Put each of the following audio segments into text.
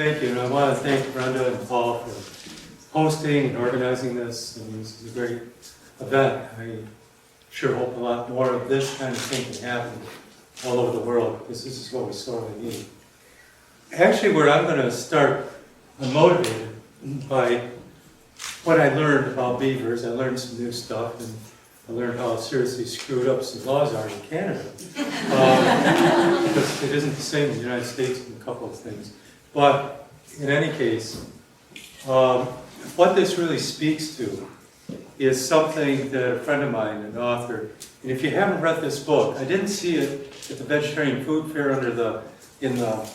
Thank you, and I want to thank Brenda and Paul for hosting and organizing this. I mean, this is a great event. I sure hope a lot more of this kind of thing can happen all over the world, because this is what we sorely need. Actually, where I'm going to start, I'm motivated by what I learned about beavers. I learned some new stuff, and I learned how seriously screwed up some laws are in Canada. Because it isn't the same in the United States in a couple of things. But in any case, what this really speaks to is something that a friend of mine, an author, and if you haven't read this book, I didn't see it at the Vegetarian Food Fair in the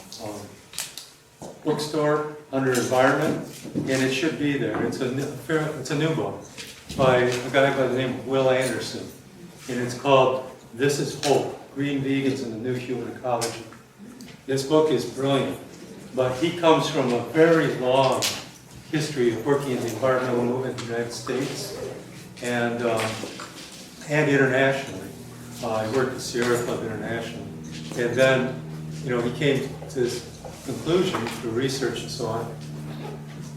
bookstore under Environment, and it should be there. It's a new book by a guy by the name of Will Anderson, and it's called This is Hope, Green Vegans and the New Human Ecology. This book is brilliant, but he comes from a very long history of working in the environmental movement in the United States and internationally. I worked at Sierra Club internationally, and then, he came to this conclusion through research and so on.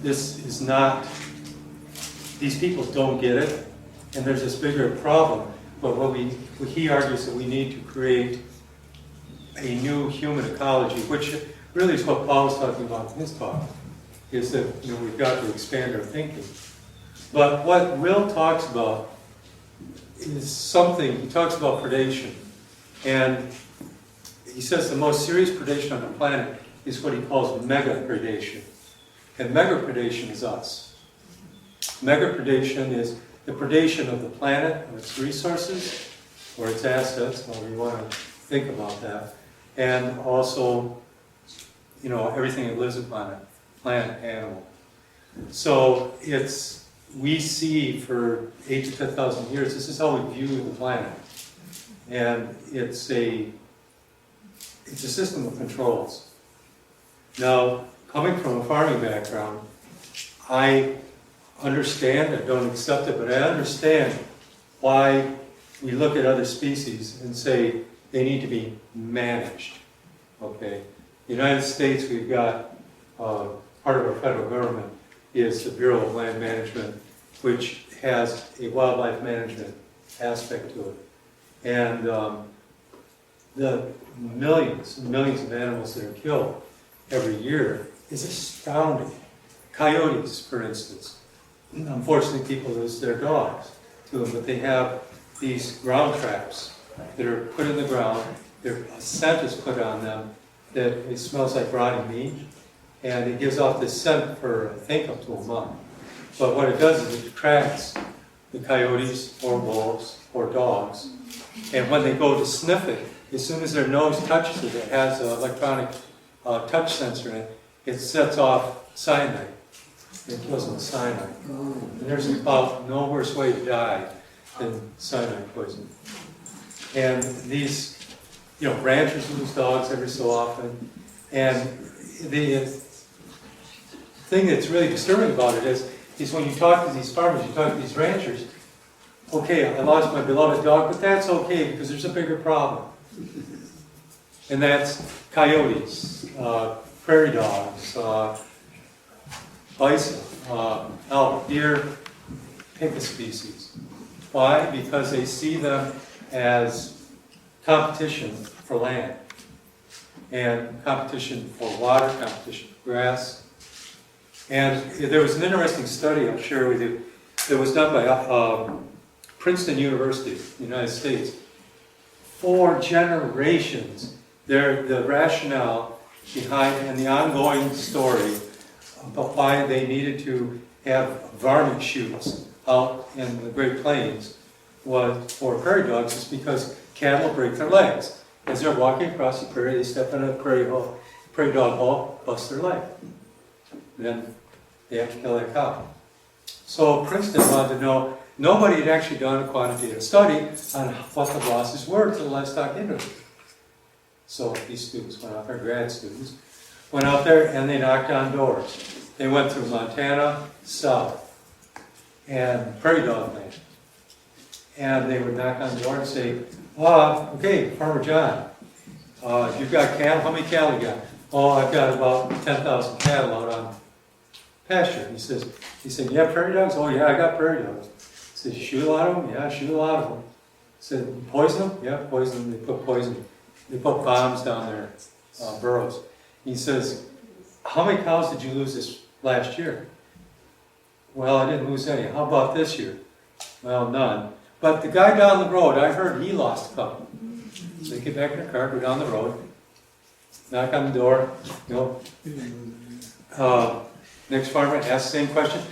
This is not, these people don't get it, and there's this bigger problem. But what he argues that we need to create a new human ecology, which really is what Paul was talking about in his talk, is that we've got to expand our thinking. But what Will talks about is something, he talks about predation. And he says the most serious predation on the planet is what he calls mega-predation. And mega-predation is us. Mega-predation is the predation of the planet, of its resources, or its assets, however you want to think about that. And also, everything that lives upon it, plant, animal. So we see for 8,000 to 10,000 years, this is how we view the planet. And it's a system of controls. Now, coming from a farming background, I understand, I don't accept it, but I understand why we look at other species and say they need to be managed. Okay? The United States, we've got part of our federal government is the Bureau of Land Management, which has a wildlife management aspect to it. And the millions and millions of animals that are killed every year is astounding. Coyotes, for instance. Unfortunately, people lose their dogs to them, but they have these ground traps that are put in the ground. A scent is put on them that it smells like rotting meat, and it gives off this scent for, I think, up to a month. But what it does is it attracts the coyotes or wolves or dogs, and when they go to sniff it, as soon as their nose touches it, it has an electronic touch sensor in it, it sets off cyanide. It kills them with cyanide. And there's about no worse way to die than cyanide poisoning. And these, ranchers lose dogs every so often. And the thing that's really disturbing about it is when you talk to these farmers, you talk to these ranchers, okay, I lost my beloved dog, but that's okay because there's a bigger problem. And that's coyotes, prairie dogs, bison, elk, deer, pick a species. Why? Because they see them as competition for land, and competition for water, competition for grass. And there was an interesting study I'll share with you that was done by Princeton University, the United States. For generations, the rationale behind and the ongoing story about why they needed to have varmint shoots out in the Great Plains was for prairie dogs is because cattle break their legs. As they're walking across the prairie, they step in a prairie dog hole, bust their leg. And then they have to kill that cow. So Princeton wanted to know, nobody had actually done a quantitative study on what the losses were to the livestock industry. So these students went out there, grad students, went out there and they knocked on doors. They went through Montana, south, and prairie dog land. And they would knock on the door and say, okay, Farmer John, you've got cattle, how many cattle you got? oh, I've got about 10,000 cattle out on pasture. He said, you have prairie dogs? Oh yeah, I got prairie dogs. He said, you shoot a lot of them? Yeah, I shoot a lot of them. He said, you poison them? Yeah, poison them. They put poison. They put bombs down their burrows. He says, how many cows did you lose this last year? Well, I didn't lose any. How about this year? Well, none. But the guy down the road, I heard he lost a couple. So they get back in their car, go down the road, knock on the door, next farmer asks the same question.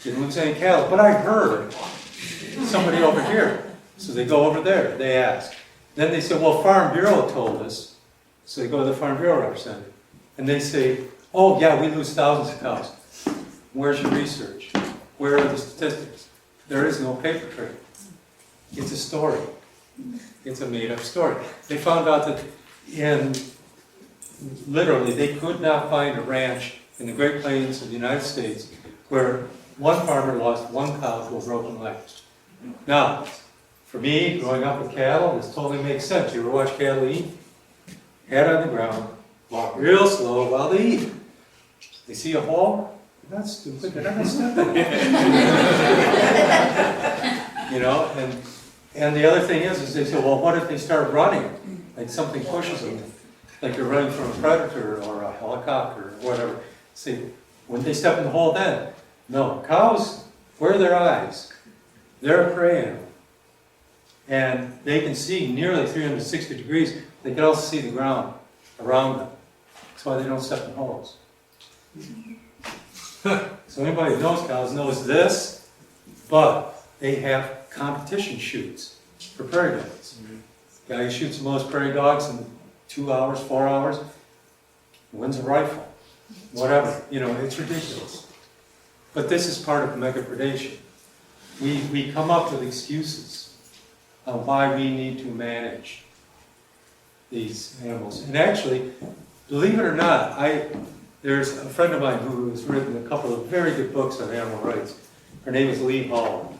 Didn't lose any cattle, but I heard somebody over here. So they go over there, they ask. Then they say, well, Farm Bureau told us. So they go to the Farm Bureau representative. And they say, oh yeah, we lose thousands of cows. Where's your research? Where are the statistics? There is no paper trail. It's a story. It's a made-up story. They found out that literally, they could not find a ranch in the Great Plains of the United States where one farmer lost one cow to a broken leg. Now, for me, growing up with cattle, this totally makes sense. You ever watch cattle eat? Head on the ground, walk real slow while they eat. They see a hole? They're not stupid, they're not going to step in it. And the other thing is they say, well, what if they start running? Like something pushes them, like they're running from a predator or a helicopter or whatever. See, wouldn't they step in the hole then? No, cows, where are their eyes? They're a prey animal. And they can see nearly 360 degrees. They can also see the ground around them. That's why they don't step in holes. So anybody who knows cows knows this, but they have competition shoots for prairie dogs. Guy who shoots the most prairie dogs in 2 hours, 4 hours, wins a rifle. Whatever, it's ridiculous. But this is part of mega predation. We come up with excuses on why we need to manage these animals. And actually, believe it or not, there's a friend of mine who has written a couple of very good books on animal rights. Her name is Lee Hall.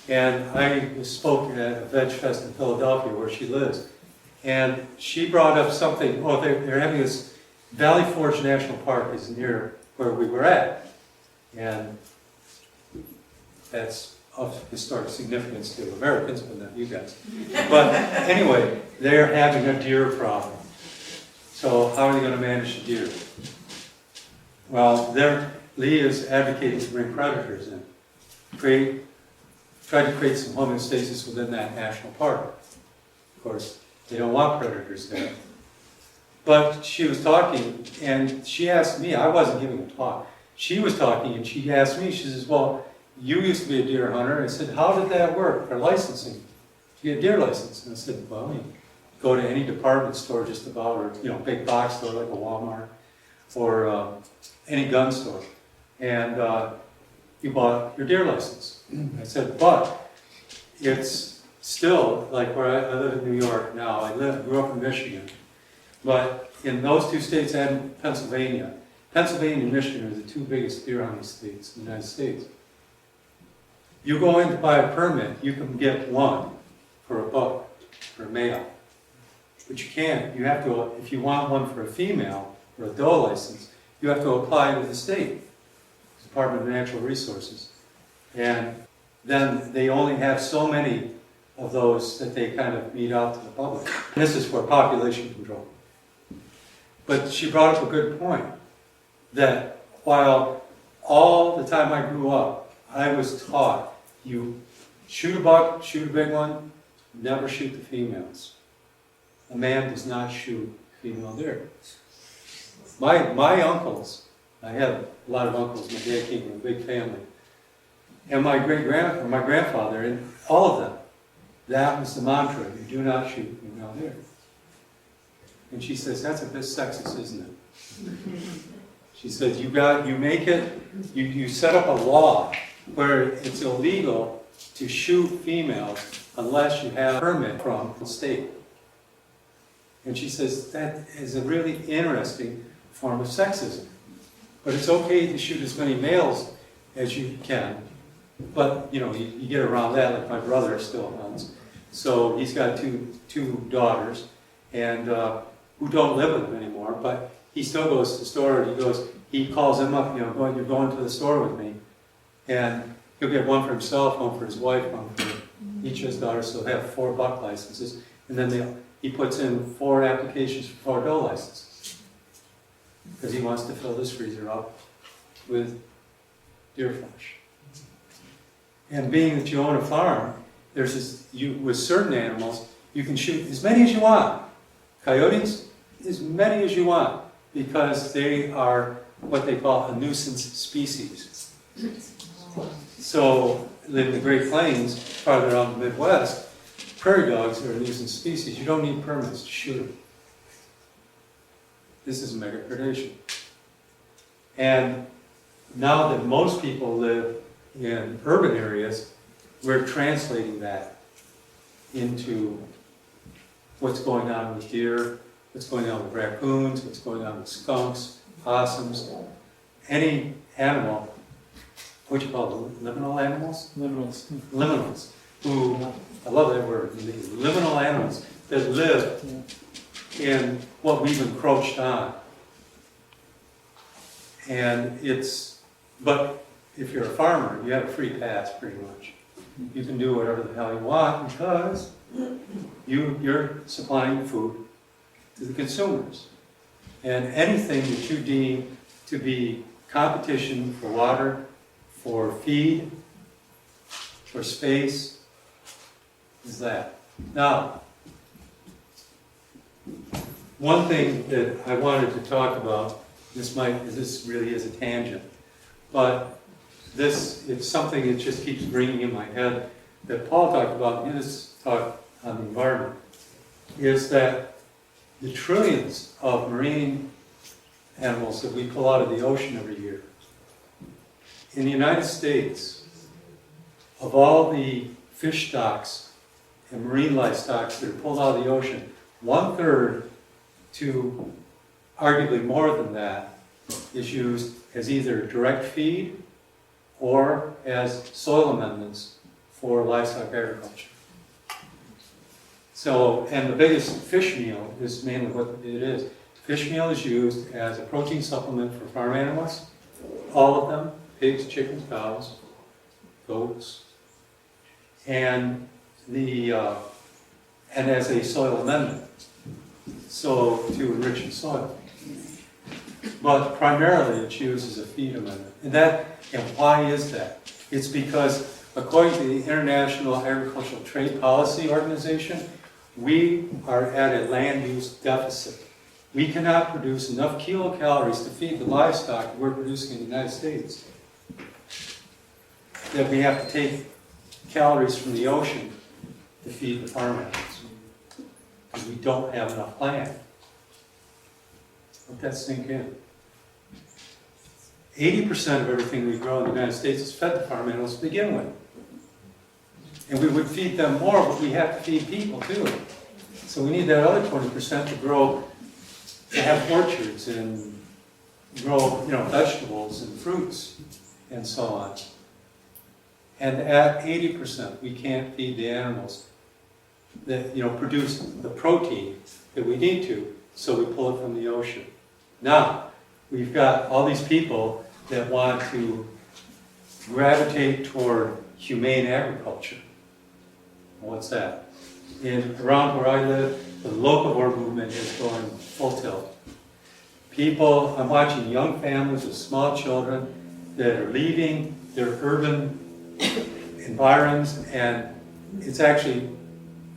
And I spoke at a Veg Fest in Philadelphia where she lives. And she brought up something, they're having this, Valley Forge National Park is near where we were at. And that's of historic significance to Americans, but not you guys. But anyway, they're having a deer problem. So how are they going to manage the deer? Well, Lee is advocating to bring predators in. Try to create some homeostasis within that national park. Of course, they don't want predators there. But she was talking, and she asked me, I wasn't giving a talk. She was talking, and she asked me, she says, well, you used to be a deer hunter. I said, how did that work for licensing? To get a deer license? And I said, well, you go to any department store just about, or big box store like a Walmart, or any gun store, and you bought your deer license. I said, but it's still, like where I live in New York now, grew up in Michigan, but in those two states and Pennsylvania and Michigan are the two biggest deer hunting states in the United States. You go in to buy a permit, you can get one for $1 for a male. But you can't, you have to, if you want one for a female, or a doe license, you have to apply to the state, Department of Natural Resources. And then they only have so many of those that they kind of mete out to the public. And this is for population control. But she brought up a good point, that while all the time I grew up, I was taught, you shoot a buck, shoot a big one, never shoot the females. A man does not shoot female deer. My uncles, I have a lot of uncles, my dad came from a big family, and my grandfather, and all of them, that was the mantra, you do not shoot female deer. And she says, that's a bit sexist, isn't it? She says, you set up a law where it's illegal to shoot females unless you have a permit from the state. And she says, that is a really interesting form of sexism. But it's okay to shoot as many males as you can. But, you get around that, like my brother still hunts. So he's got two daughters, and who don't live with him anymore, but he still goes to the store, and he calls him up, you know, you're going to the store with me. And he'll get one for himself, one for his wife, one for each of his daughters, so they have 4 buck licenses. And then he puts in 4 applications for 4 doe licenses. Because he wants to fill his freezer up with deer flesh. And being that you own a farm, there's this, with certain animals, you can shoot as many as you want. Coyotes, as many as you want, because they are what they call a nuisance species. So, in the Great Plains, farther out in the Midwest, prairie dogs are a nuisance species. You don't need permits to shoot them. This is mega predation. And now that most people live in urban areas, we're translating that into what's going on with deer, what's going on with raccoons, what's going on with skunks, possums, any animal. What do you call them? Liminal animals? Liminals. Liminals. Who, I love that word, liminal animals that live in what we've encroached on. And but if you're a farmer, you have a free pass pretty much. You can do whatever the hell you want because you're supplying food to the consumers. And anything that you deem to be competition for water, for feed, for space, is that. Now, one thing that I wanted to talk about, this really is a tangent, but it's something that just keeps ringing in my head that Paul talked about in his talk on the environment, is that the trillions of marine animals that we pull out of the ocean every year, in the United States, of all the fish stocks and marine life stocks that are pulled out of the ocean, 1/3 to arguably more than that is used as either direct feed or as soil amendments for livestock agriculture. So, and the biggest fish meal is mainly what it is. Fish meal is used as a protein supplement for farm animals, all of them, pigs, chickens, cows, goats, and as a soil amendment, so to enrich the soil. But primarily it's used as a feed amendment. And why is that? It's because according to the International Agricultural Trade Policy Organization, we are at a land use deficit. We cannot produce enough kilocalories to feed the livestock we're producing in the United States. That we have to take calories from the ocean to feed the farm animals. Because we don't have enough land. Let that sink in. 80% of everything we grow in the United States is fed to farm animals to begin with. And we would feed them more, but we have to feed people too. So we need that other 20% to grow, to have orchards and grow, vegetables and fruits and so on. And at 80%, we can't feed the animals that, produce the protein that we need to, so we pull it from the ocean. Now, we've got all these people that want to gravitate toward humane agriculture. What's that? Around where I live, the locavore movement is going full tilt. People, I'm watching young families with small children that are leaving their urban environs, and it's actually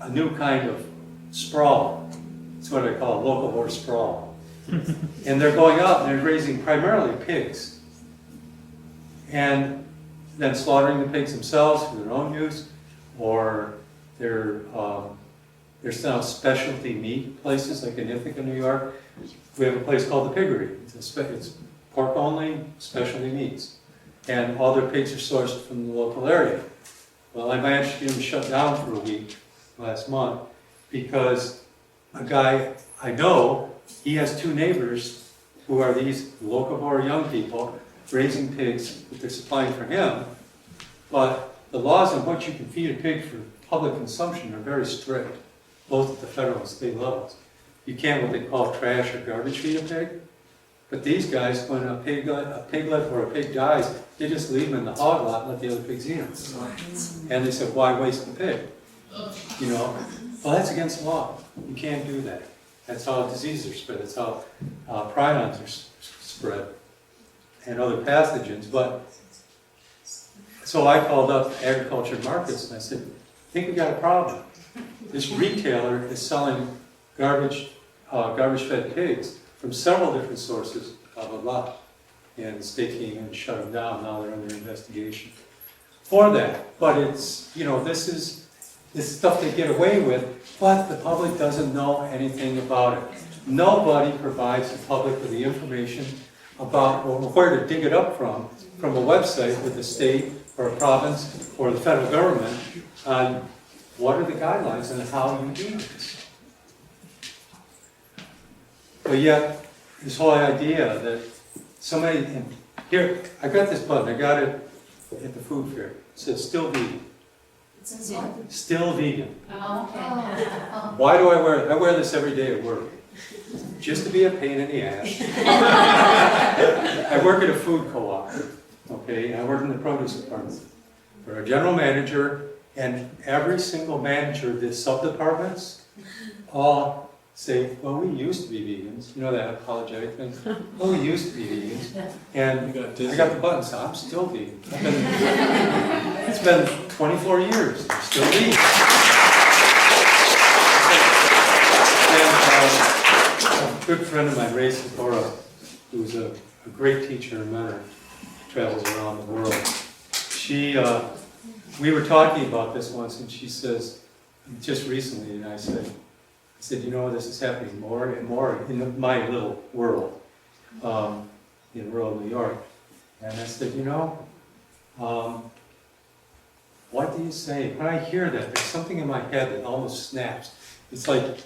a new kind of sprawl. It's what I call locavore sprawl. And they're going out and they're raising primarily pigs. And then slaughtering the pigs themselves for their own use, or there's now specialty meat places like in Ithaca, New York. We have a place called the Piggery. It's pork only, specialty meats. And all their pigs are sourced from the local area. Well, I managed to get them shut down for a week last month because a guy I know, he has 2 neighbors who are these locavore young people raising pigs that they're supplying for him. But the laws on what you can feed a pig for public consumption are very strict, both at the federal and state levels. You can't what they call trash or garbage feed a pig. But these guys, when a piglet or a pig dies, they just leave them in the hog lot and let the other pigs eat them. And they said, why waste the pig? You know, well, that's against the law. You can't do that. That's how diseases are spread. That's how prions are spread and other pathogens. But so I called up agriculture markets and I said, I think we got a problem. This retailer is selling garbage-fed pigs from several different sources, blah, blah, blah. And the state came in and shut them down. Now they're under investigation for that. But it's, you know, this is stuff they get away with, but the public doesn't know anything about it. Nobody provides the public with the information about or where to dig it up from a website with the state or a province or the federal government on what are the guidelines and how you do this. But yet, this whole idea that somebody, and here, I got this button, I got it at the food fair. It says still vegan. It says what? Still vegan. Oh, okay. Why do I wear it? I wear this every day at work. Just to be a pain in the ass. I work at a food co-op, okay? I work in the produce department. We're a general manager, and every single manager of the sub-departments all say, well, we used to be vegans. You know that apologetic thing? Well, we used to be vegans. And I got the button, so I'm still vegan. It's been 24 years, I'm still vegan. And a good friend of mine, Ray Sephora, who's a great teacher and mentor, travels around the world. We were talking about this once, and she says, just recently, and I said, you know, this is happening more and more in my little world, in rural New York. And I said, you know, what do you say? When I hear that, there's something in my head that almost snaps. It's like,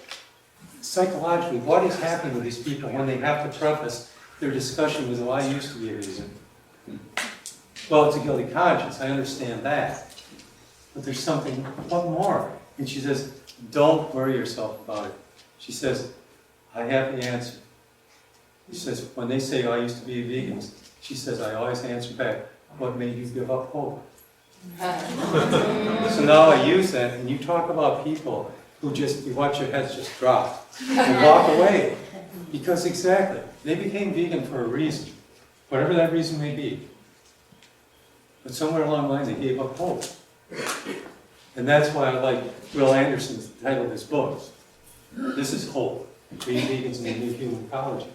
psychologically, what is happening with these people when they have to preface their discussion with, well, I used to be a vegan. Well, it's a guilty conscience, I understand that. But there's something, what more? And she says, don't worry yourself about it. She says, I have the answer. She says, when they say, oh, I used to be a vegan, she says, I always answer back, what made you give up hope? So now I use that, and you talk about people who just, you watch your heads just drop and walk away. Because exactly, they became vegan for a reason, whatever that reason may be. But somewhere along the line, they gave up hope. And that's why I like Will Anderson's title of his book. This is hope, being vegans in the new human ecology.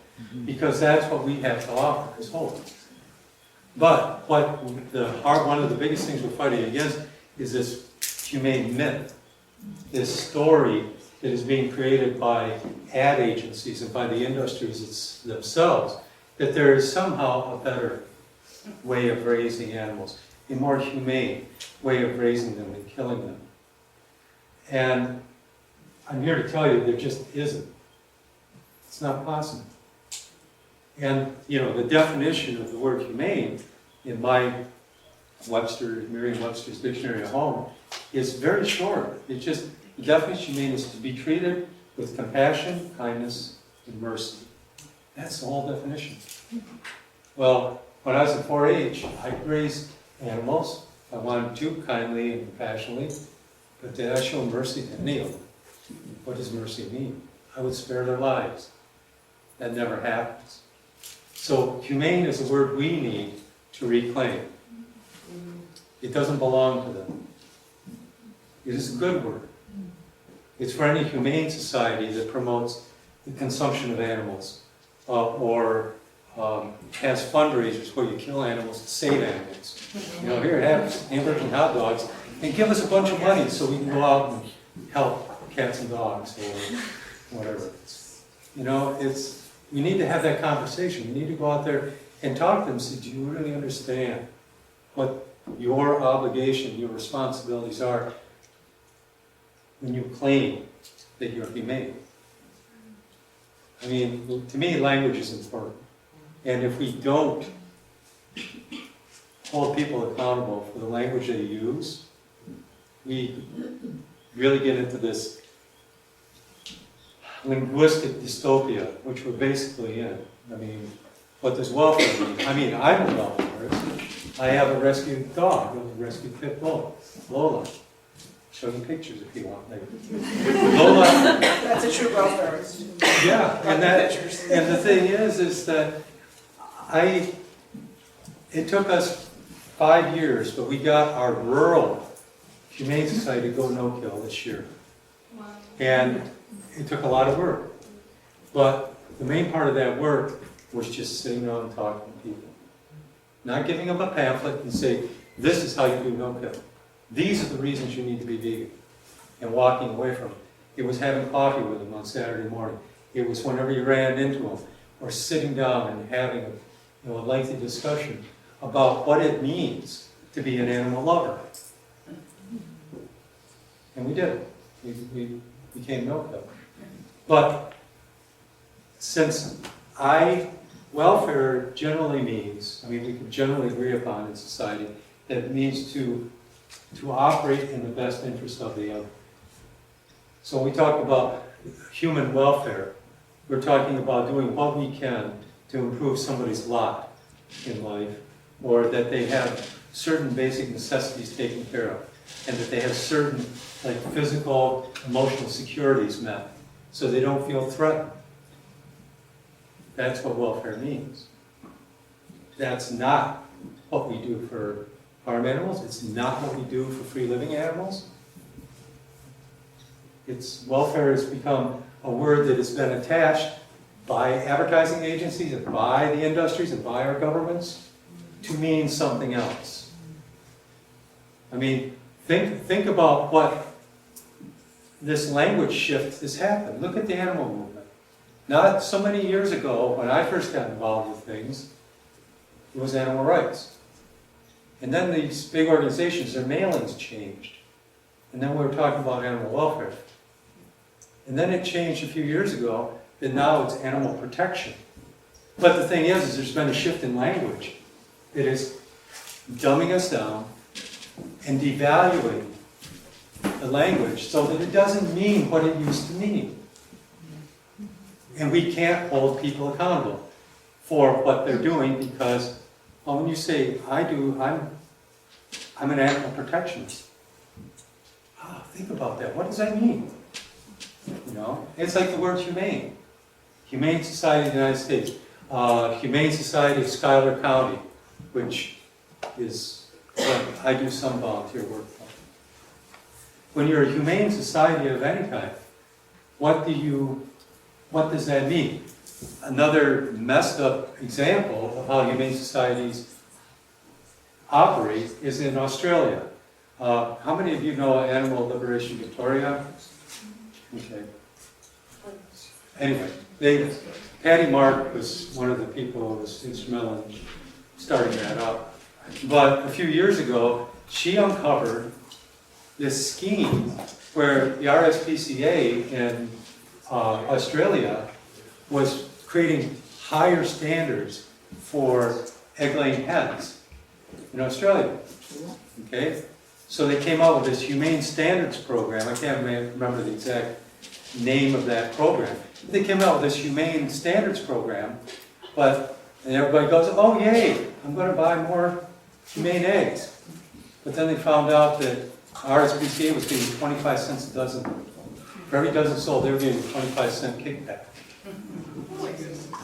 Because that's what we have to offer, is hope. But what one of the biggest things we're fighting against is this humane myth, this story that is being created by ad agencies and by the industries themselves, that there is somehow a better way of raising animals, a more humane way of raising them than killing them. And I'm here to tell you there just isn't. It's not possible. And, you know, the definition of the word humane in my Merriam-Webster's Dictionary at home is very short. It's just, the definition of humane is to be treated with compassion, kindness, and mercy. That's the whole definition. Well, when I was in 4-H, I raised animals. I wanted to kindly and compassionately, but did I show mercy to any of them? What does mercy mean? I would spare their lives. That never happens. So humane is a word we need to reclaim. It doesn't belong to them. It is a good word. It's for any humane society that promotes the consumption of animals or has fundraisers where you kill animals to save animals. You know, here, have hamburgers and hot dogs, and give us a bunch of money so we can go out and help cats and dogs or whatever. You know, we need to have that conversation. We need to go out there and talk to them and say, do you really understand what your obligation, your responsibilities are when you claim that you're humane? I mean, to me, language is important. And if we don't hold people accountable for the language they use, we really get into this linguistic dystopia, which we're basically in. I mean, what does welfare mean? I mean, I'm a welfarist. I have a rescued dog, a rescued pit bull, Lola. Show you pictures if you want later. Lola, That's a true welfarist. yeah, and the thing is that it took us 5 years, but we got our rural Humane Society to go no-kill this year. Wow. And it took a lot of work. But the main part of that work was just sitting around and talking to people. Not giving them a pamphlet and say, this is how you do no-kill. These are the reasons you need to be vegan. And walking away from it. It was having coffee with them on Saturday morning. It was whenever you ran into them, or sitting down and having a lengthy discussion about what it means to be an animal lover. And we did it. We became no-kill. But since welfare generally means, we can generally agree upon in society, that it means to operate in the best interest of the other. So when we talk about human welfare, we're talking about doing what we can to improve somebody's lot in life, or that they have certain basic necessities taken care of, and that they have certain physical, emotional securities met, so they don't feel threatened. That's what welfare means. That's not what we do for farm animals. It's not what we do for free-living animals. Welfare has become a word that has been attached by advertising agencies and by the industries and by our governments to mean something else. Think about what this language shift has happened. Look at the animal movement. Not so many years ago, when I first got involved with things, it was animal rights. And then these big organizations, their mailings changed. And then we were talking about animal welfare. And then it changed a few years ago, that now it's animal protection. But the thing is there's been a shift in language. It is dumbing us down and devaluing the language so that it doesn't mean what it used to mean. And we can't hold people accountable for what they're doing because, when you say, I'm an animal protectionist. Think about that. What does that mean? It's like the word humane. Humane Society of the United States. Humane Society of Schuyler County, which is what I do some volunteer work for. When you're a humane society of any kind, what does that mean? Another messed up example of how humane societies operate is in Australia. How many of you know Animal Liberation Victoria? Okay. Anyway, Patty Mark was one of the people who was instrumental in starting that up. But a few years ago, she uncovered this scheme where the RSPCA in Australia was creating higher standards for egg-laying hens in Australia. Okay? So they came out with this Humane Standards program. I can't remember the exact name of that program. They came out with this Humane Standards program, and everybody goes, oh yay, I'm going to buy more humane eggs. But then they found out that RSPCA was getting 25 cents a dozen. For every dozen sold, they were getting a 25-cent kickback.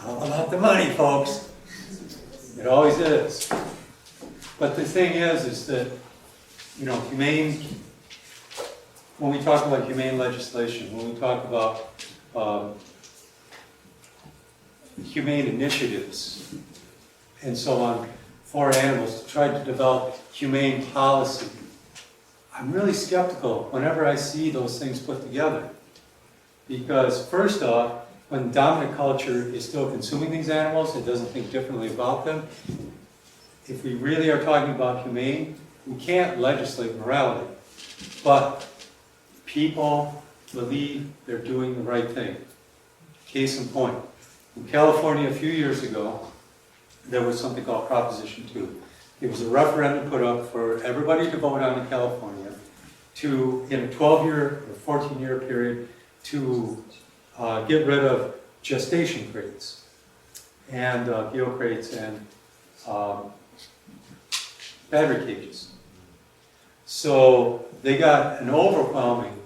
All about the money, folks. It always is. But the thing is that, humane, when we talk about humane legislation, when we talk about humane initiatives and so on for animals, to try to develop humane policy, I'm really skeptical whenever I see those things put together. Because first off, when dominant culture is still consuming these animals, it doesn't think differently about them. If we really are talking about humane, we can't legislate morality. But people believe they're doing the right thing. Case in point, in California a few years ago, there was something called Proposition 2. It was a referendum put up for everybody to vote on in California in a 12-year or 14-year period to get rid of gestation crates. and geo crates and battery cages. So they got an overwhelming,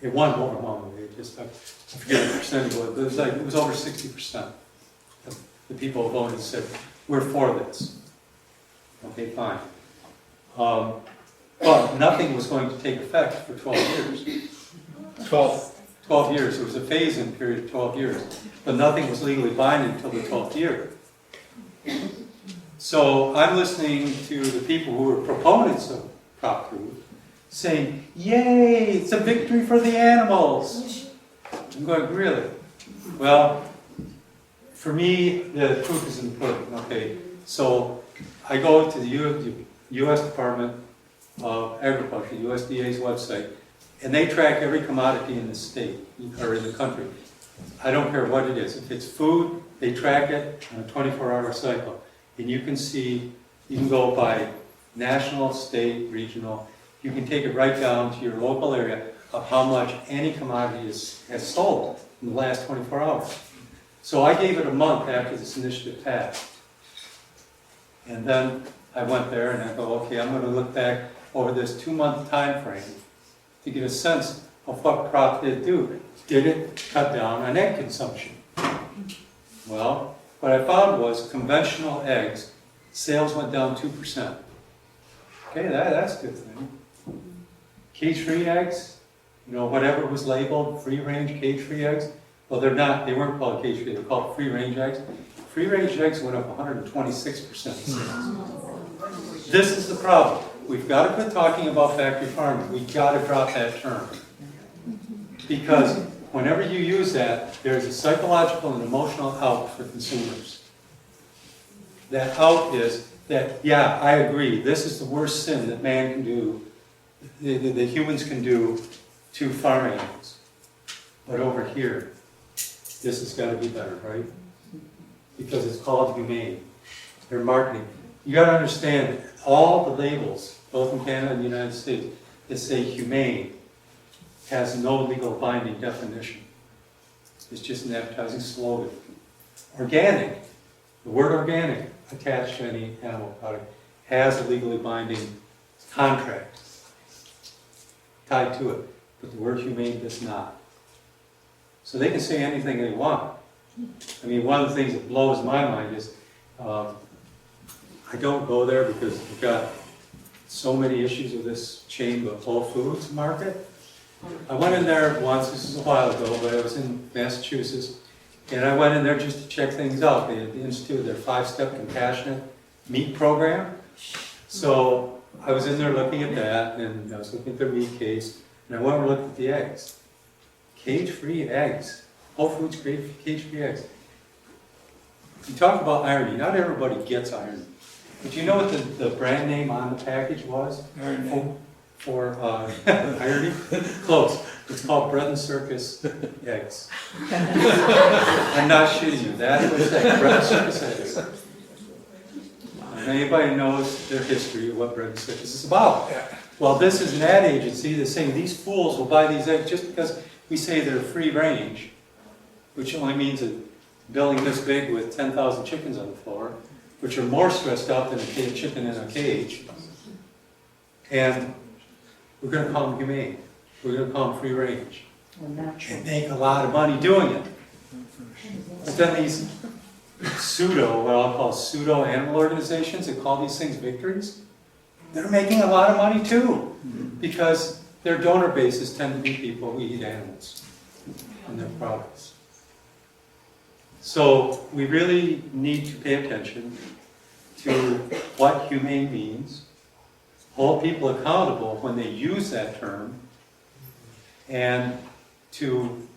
it wasn't overwhelming, it just, I forget the percentage, but it was over 60% of the people who voted said, we're for this. Okay, fine. But nothing was going to take effect for 12 years. 12 years, there was a phase-in period of 12 years, but nothing was legally binding until the 12th year. So I'm listening to the people who were proponents of Prop 2 saying, yay, it's a victory for the animals. I'm going, really? Well, for me, the proof is in the pudding, okay? So I go to the U.S. Department of Agriculture, USDA's website, and they track every commodity in the state, or in the country. I don't care what it is. If it's food, they track it on a 24-hour cycle. And you can see, you can go by national, state, regional. You can take it right down to your local area of how much any commodity has sold in the last 24 hours. So I gave it a month after this initiative passed. And then I went there and I go, okay, I'm going to look back over this 2-month time frame to get a sense of what Prop did do. Did it cut down on egg consumption? Well, what I found was conventional eggs, sales went down 2%. Okay, that's a good thing. Cage-free eggs, you know, whatever was labeled, free-range cage-free eggs, well, they weren't called cage-free, they're called free-range eggs. Free-range eggs went up 126% sales. This is the problem. We've got to quit talking about factory farming. We've got to drop that term. Because whenever you use that, there's a psychological and emotional out for consumers. That out is that, yeah, I agree, this is the worst sin that man can do, that humans can do to farm animals. But over here, this has got to be better, right? Because it's called humane. They're marketing. You got to understand that all the labels, both in Canada and the United States, that say humane has no legal binding definition. It's just an advertising slogan. Organic, the word organic attached to any animal product has a legally binding contract tied to it, but the word humane does not. So they can say anything they want. I mean, one of the things that blows my mind is I don't go there because we've got so many issues with this chain of Whole Foods market. I went in there once, this is a while ago, but I was in Massachusetts, and I went in there just to check things out. They had instituted their 5-step compassionate meat program. So I was in there looking at that, and I was looking at their meat case, and I went and looked at the eggs. Cage-free eggs. Whole Foods cage-free eggs. You talk about irony. Not everybody gets irony. But you know what the brand name on the package was? Irony. For irony? Close. It's called Bread and Circus eggs. I'm not shitting you. That's what it's like. Bread and Circus eggs. And anybody knows their history of what Bread and Circus is about. Well, this is an ad agency that's saying these fools will buy these eggs just because we say they're free range, which only means a building this big with 10,000 chickens on the floor, which are more stressed out than a chicken in a cage. And we're going to call them humane. We're going to call them free range. And make a lot of money doing it. But then these what I'll call pseudo animal organizations that call these things victories, they're making a lot of money too. Because their donor bases tend to be people who eat animals and their products. So we really need to pay attention to what humane means, hold people accountable when they use that term, and to,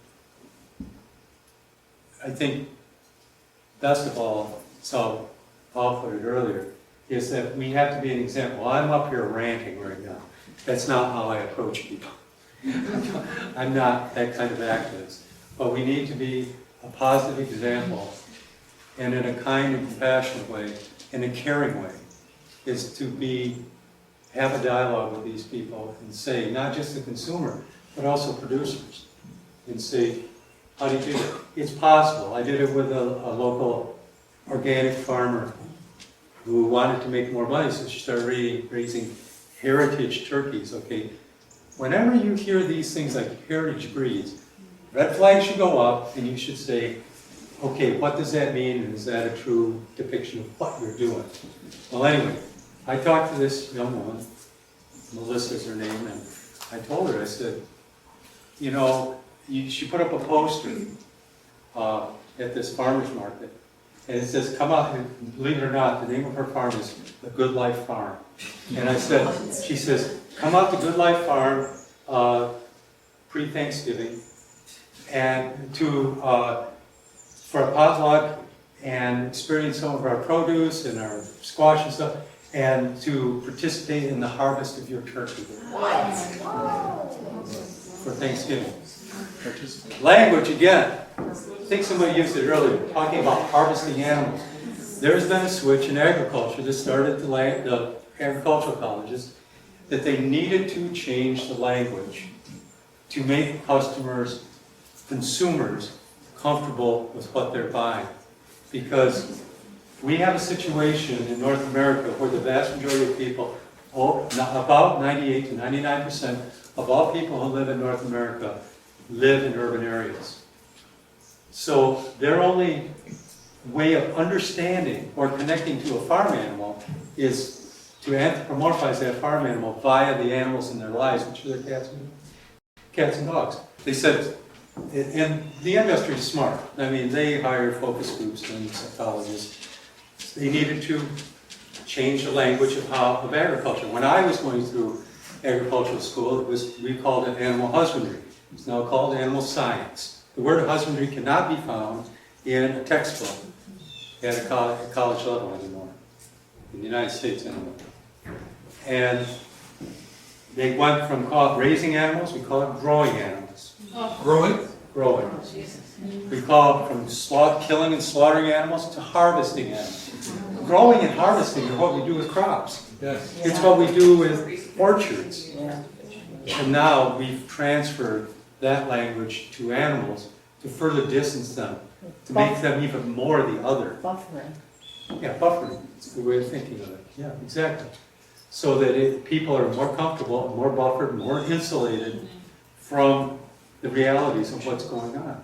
I think, best of all, so Paul put it earlier, is that we have to be an example. I'm up here ranting right now. That's not how I approach people. I'm not that kind of activist. But we need to be a positive example, and in a kind and compassionate way, in a caring way, is to have a dialogue with these people and say, not just the consumer, but also producers, and say, How do you do it? It's possible. I did it with a local organic farmer who wanted to make more money, so she started raising heritage turkeys, okay? Whenever you hear these things like heritage breeds, red flags should go up and you should say, okay, what does that mean, and is that a true depiction of what you're doing? Well, anyway, I talked to this young woman, Melissa's her name, and I told her, I said, you know, she put up a poster at this farmer's market, and it says, come out, and believe it or not, the name of her farm is the Good Life Farm. And I said, she says, come out to Good Life Farm pre-Thanksgiving, and for a potluck and experience some of our produce and our squash and stuff, and to participate in the harvest of your turkey for Thanksgiving. Language, again, I think somebody used it earlier, talking about harvesting animals. There's been a switch in agriculture that started at the agricultural colleges, that they needed to change the language to make customers, consumers, comfortable with what they're buying. Because we have a situation in North America where the vast majority of people, about 98 to 99% of all people who live in North America live in urban areas. So their only way of understanding or connecting to a farm animal is to anthropomorphize that farm animal via the animals in their lives, which are their cats and dogs. They said, and the industry is smart. I mean, they hire focus groups and psychologists. They needed to change the language of agriculture. When I was going through agricultural school, we called it animal husbandry. It's now called animal science. The word husbandry cannot be found in a textbook at a college level anymore, in the United States anymore. And they went from raising animals, we call it growing animals. Growing? Growing. We call it from killing and slaughtering animals to harvesting animals. Growing and harvesting are what we do with crops. Yes. It's what we do with orchards. And now we've transferred that language to animals to further distance them, to make them even more the other. Buffering. Yeah, buffering. It's a good way of thinking of it. Yeah, exactly. So that people are more comfortable, more buffered, more insulated from the realities of what's going on.